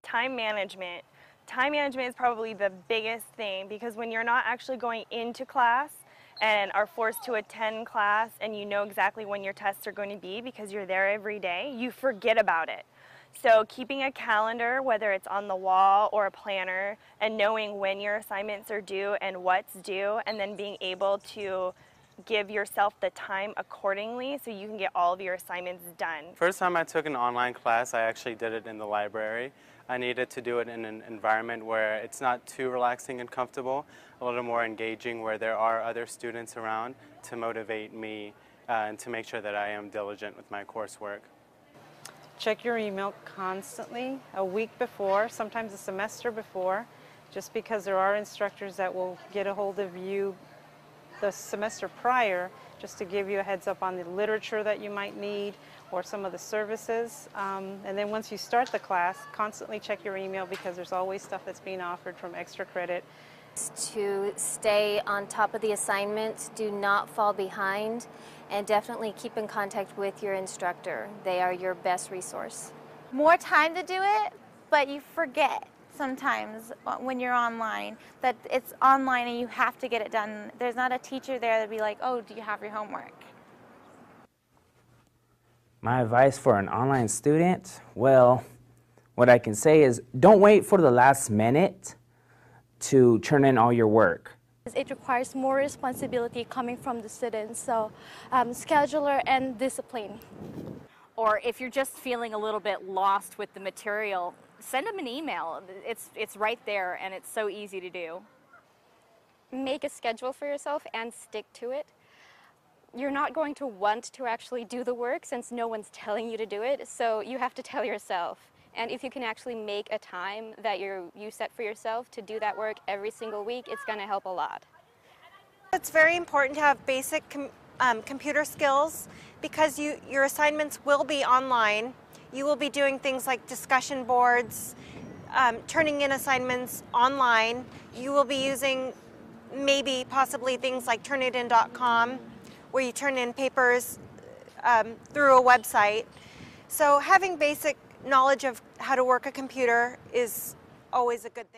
time management. Time management is probably the biggest thing, because when you're not actually going into class and are forced to attend class and you know exactly when your tests are going to be because you're there every day, you forget about it. So keeping a calendar, whether it's on the wall or a planner, and knowing when your assignments are due and what's due, and then being able to give yourself the time accordingly so you can get all of your assignments done. First time I took an online class, I actually did it in the library. I needed to do it in an environment where it's not too relaxing and comfortable, a little more engaging, where there are other students around to motivate me and to make sure that I am diligent with my coursework. Check your email constantly, a week before, sometimes a semester before, just because there are instructors that will get a hold of you the semester prior just to give you a heads up on the literature that you might need or some of the services. And then once you start the class, constantly check your email, because there's always stuff that's being offered from extra credit. To stay on top of the assignments, do not fall behind, and definitely keep in contact with your instructor. They are your best resource. More time to do it, but you forget sometimes when you're online that it's online and you have to get it done. There's not a teacher there that'd be like, oh, do you have your homework? My advice for an online student, well, what I can say is don't wait for the last minute to turn in all your work. It requires more responsibility coming from the students, so scheduler and discipline. Or if you're just feeling a little bit lost with the material, send them an email. It's right there and it's so easy to do. Make a schedule for yourself and stick to it. You're not going to want to actually do the work since no one's telling you to do it, so you have to tell yourself. And if you can actually make a time that you set for yourself to do that work every single week, it's going to help a lot. It's very important to have basic computer skills, because your assignments will be online. You will be doing things like discussion boards, turning in assignments online. You will be using possibly things like turnitin.com, where you turn in papers through a website. So having basic knowledge of how to work a computer is always a good thing.